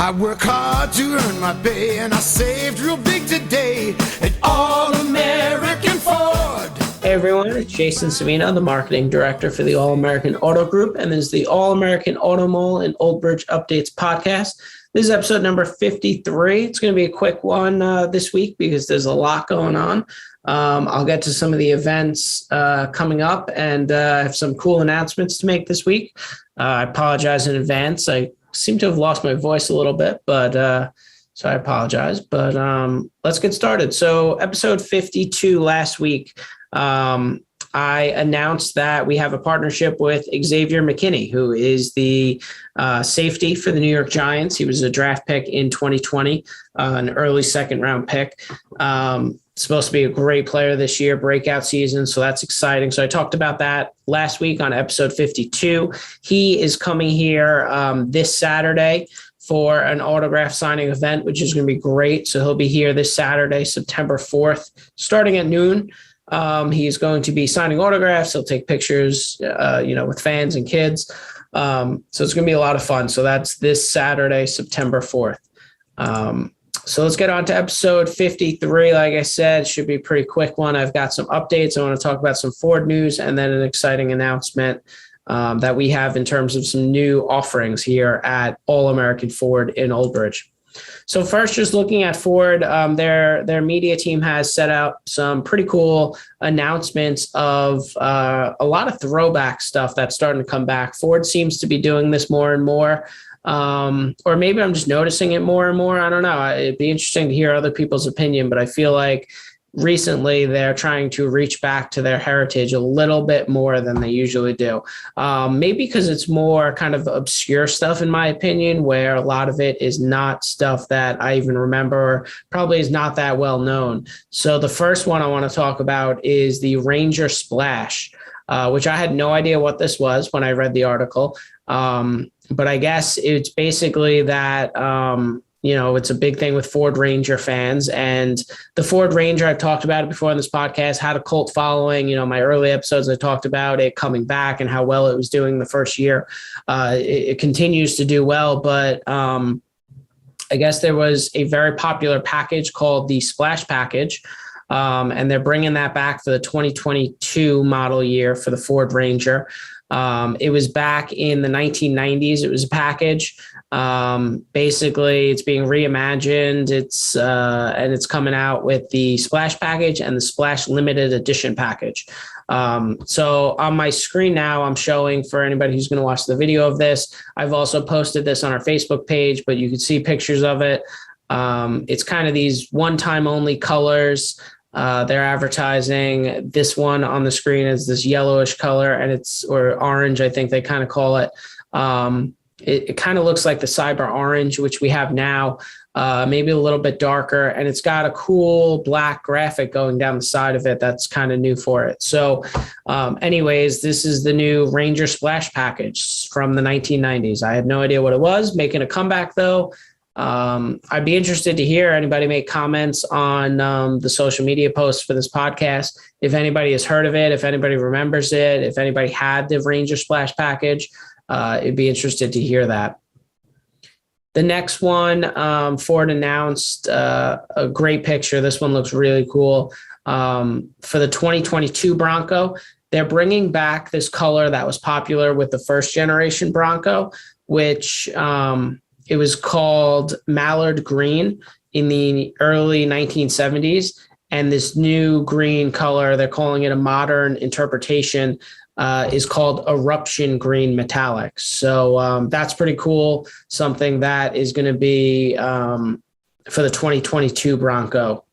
I work hard to earn my pay, and I saved real big today at All-American Ford. Hey everyone, it's Jason Savino, the marketing director for the All-American Auto Group, and this is the All-American Auto Mall and Old Bridge Updates podcast. This is episode number 53. It's going to be a quick one this week because there's a lot going on. I'll get to some of the events coming up and have some cool announcements to make this week. I apologize in advance. I seem to have lost my voice a little bit, but so I apologize. But let's get started. So episode 52 last week, I announced that we have a partnership with Xavier McKinney, who is the safety for the New York Giants. He was a draft pick in 2020, an early second round pick. Supposed to be a great player this year, breakout season. So that's exciting. So I talked about that last week on episode 52. He is coming here this Saturday for an autograph signing event, which is going to be great. So he'll be here this Saturday, September 4th, starting at noon. He's going to be signing autographs. He'll take pictures, with fans and kids. So it's going to be a lot of fun. So that's this Saturday, September 4th. So let's get on to episode 53. Like I said, should be a pretty quick one. I've got some updates. I want to talk about some Ford news and then an exciting announcement that we have in terms of some new offerings here at All-American Ford in Old Bridge. So first, just looking at Ford, their media team has set out some pretty cool announcements of a lot of throwback stuff that's starting to come back. Ford seems to be doing this more and more. Or maybe I'm just noticing it more and more. I don't know. It'd be interesting to hear other people's opinion, but I feel like recently they're trying to reach back to their heritage a little bit more than they usually do. Maybe because it's more kind of obscure stuff, in my opinion, where a lot of it is not stuff that I even remember, or probably is not that well known. So the first one I want to talk about is the Ranger Splash, which I had no idea what this was when I read the article. But I guess it's basically that, it's a big thing with Ford Ranger fans. And the Ford Ranger, I've talked about it before on this podcast, had a cult following. My early episodes, I talked about it coming back and how well it was doing the first year. It continues to do well, but I guess there was a very popular package called the Splash Package. And they're bringing that back for the 2022 model year for the Ford Ranger. It was back in the 1990s. It was a package. Basically, it's being reimagined. And it's coming out with the Splash Package and the Splash Limited Edition Package. So on my screen now, I'm showing, for anybody who's going to watch the video of this, I've also posted this on our Facebook page, but you can see pictures of it. It's kind of these one-time only colors. They're advertising this one on the screen as this yellowish color, and or orange, I think they kind of call it. It kind of looks like the Cyber Orange, which we have now, maybe a little bit darker, and it's got a cool black graphic going down the side of it that's kind of new for it. So anyways, this is the new Ranger Splash Package from the 1990s. I had no idea what it was, making a comeback though. I'd be interested to hear anybody make comments on the social media posts for this podcast. If anybody has heard of it, if anybody remembers it, if anybody had the Ranger Splash Package, it'd be interested to hear that. The next one, Ford announced a great picture. This one looks really cool. For the 2022 Bronco, they're bringing back this color that was popular with the first generation Bronco, which it was called Mallard Green in the early 1970s. And this new green color, they're calling it a modern interpretation, is called Eruption Green Metallic. So that's pretty cool. Something that is going to be for the 2022 Bronco.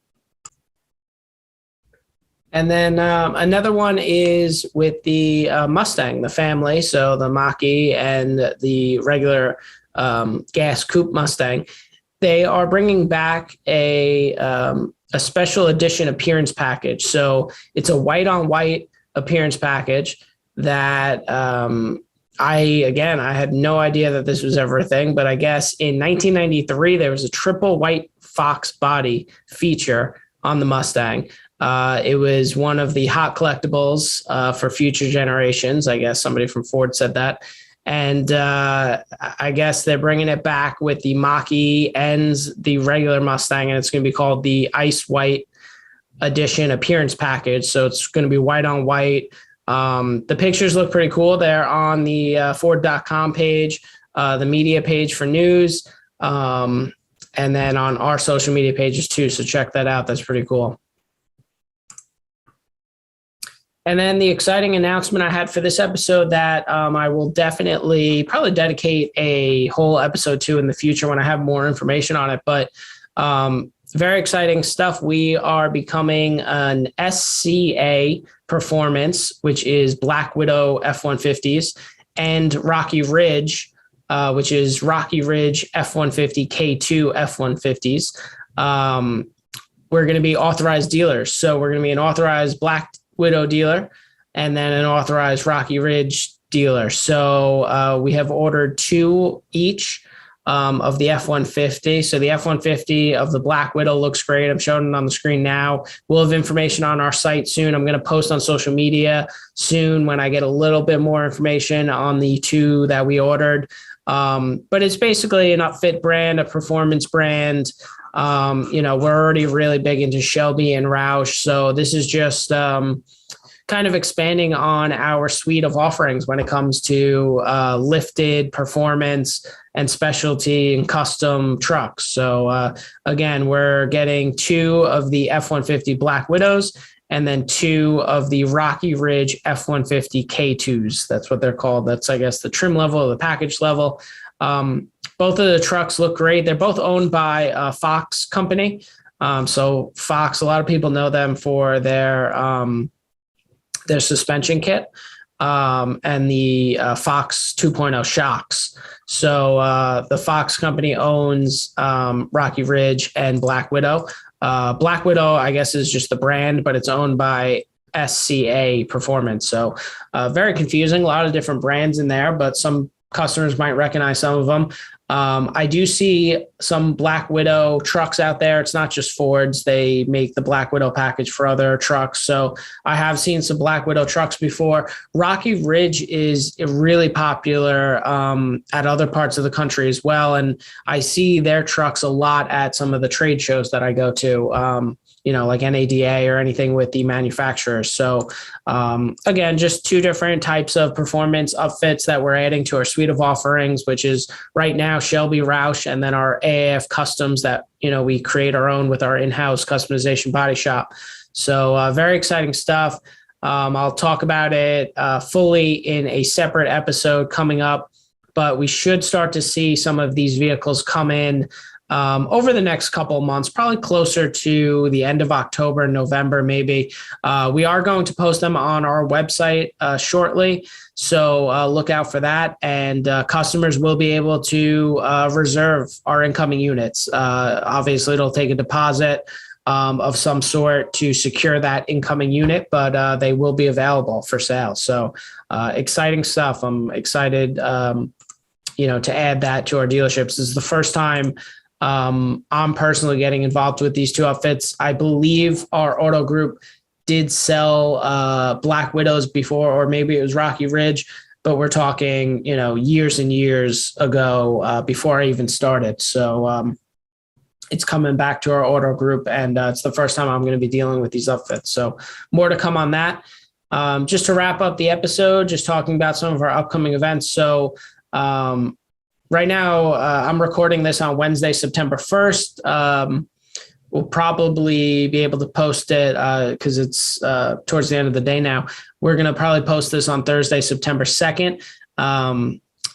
And then another one is with the Mustang, the family. So the Mach-E and the regular gas coupe Mustang. They are bringing back a special edition appearance package. So it's a white on white appearance package that I had no idea that this was ever a thing, but I guess in 1993, there was a triple white Fox body feature on the Mustang. It was one of the hot collectibles for future generations. I guess somebody from Ford said that. And I guess they're bringing it back with the Mach-E and the regular Mustang, and it's going to be called the Ice White Edition Appearance Package. So it's going to be white on white. The pictures look pretty cool. They're on the Ford.com page, the media page for news, and then on our social media pages too. So check that out. That's pretty cool. And then the exciting announcement I had for this episode that I will definitely probably dedicate a whole episode to in the future when I have more information on it. But very exciting stuff. We are becoming an SCA Performance, which is Black Widow F-150s, and Rocky Ridge, which is Rocky Ridge F-150 K2 F-150s. We're going to be authorized dealers. So we're going to be an authorized Black Widow dealer and then an authorized Rocky Ridge dealer. So we have ordered 2 each of the F-150. So the F-150 of the Black Widow looks great. I'm showing it on the screen now. We'll have information on our site soon. I'm going to post on social media soon when I get a little bit more information on the 2 that we ordered. But it's basically an upfit brand, a performance brand. We're already really big into Shelby and Roush. So this is just kind of expanding on our suite of offerings when it comes to lifted performance and specialty and custom trucks. So again, we're getting 2 of the F-150 Black Widows and then 2 of the Rocky Ridge F-150 K2s. That's what they're called. That's, I guess, the trim level or the package level. Both of the trucks look great. They're both owned by Fox Company. So Fox, a lot of people know them for their suspension kit and the Fox 2.0 shocks. So the Fox Company owns Rocky Ridge and Black Widow. Black Widow, I guess, is just the brand, but it's owned by SCA Performance. So very confusing. A lot of different brands in there, but some customers might recognize some of them. I do see some Black Widow trucks out there. It's not just Fords. They make the Black Widow package for other trucks. So I have seen some Black Widow trucks before. Rocky Ridge is really popular at other parts of the country as well. And I see their trucks a lot at some of the trade shows that I go to. Like NADA or anything with the manufacturers. So again, just 2 different types of performance upfits that we're adding to our suite of offerings, which is right now Shelby, Roush, and then our AAF customs that, we create our own with our in-house customization body shop. So very exciting stuff. I'll talk about it fully in a separate episode coming up, but we should start to see some of these vehicles come in over the next couple of months, probably closer to the end of October, November, maybe. We are going to post them on our website shortly. So look out for that. And customers will be able to reserve our incoming units. Obviously, it'll take a deposit of some sort to secure that incoming unit, but they will be available for sale. So exciting stuff. I'm excited, to add that to our dealerships. This is the first time I'm personally getting involved with these 2 outfits. I believe our auto group did sell Black Widows before, or maybe it was Rocky Ridge, but we're talking, years and years ago before I even started. So it's coming back to our auto group, and it's the first time I'm going to be dealing with these outfits. So more to come on that. Just to wrap up the episode, just talking about some of our upcoming events. So right now, I'm recording this on Wednesday, September 1st. We'll probably be able to post it because it's towards the end of the day now. We're going to probably post this on Thursday, September 2nd,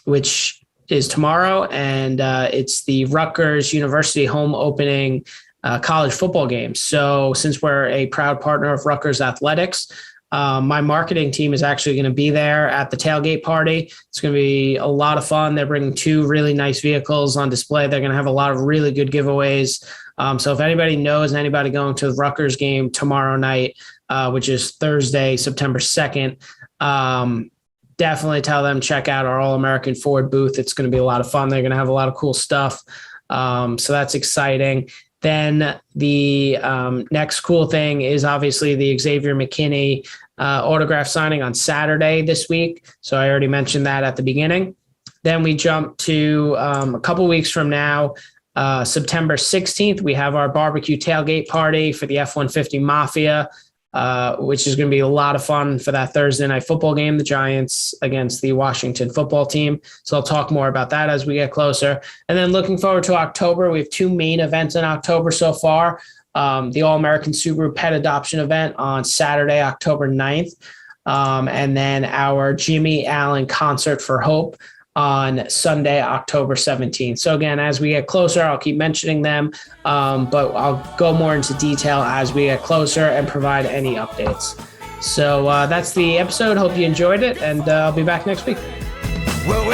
which is tomorrow. And it's the Rutgers University home opening college football game. So since we're a proud partner of Rutgers Athletics, my marketing team is actually going to be there at the tailgate party. It's going to be a lot of fun. They're bringing 2 really nice vehicles on display. They're going to have a lot of really good giveaways. So if anybody knows anybody going to the Rutgers game tomorrow night, which is Thursday, September 2nd, definitely tell them check out our All-American Ford booth. It's going to be a lot of fun. They're going to have a lot of cool stuff. So that's exciting. Then the next cool thing is obviously the Xavier McKinney autograph signing on Saturday this week. So I already mentioned that at the beginning. Then we jump to a couple weeks from now, September 16th, we have our barbecue tailgate party for the F-150 Mafia, which is going to be a lot of fun for that Thursday night football game, the Giants against the Washington football team. So I'll talk more about that as we get closer. And then looking forward to October, we have two main events in October so far. The All-American Subaru Pet Adoption event on Saturday, October 9th. And then our Jimmy Allen Concert for Hope on Sunday, October 17th. So again, as we get closer, I'll keep mentioning them, but I'll go more into detail as we get closer and provide any updates. So that's the episode. Hope you enjoyed it, and I'll be back next week. Well,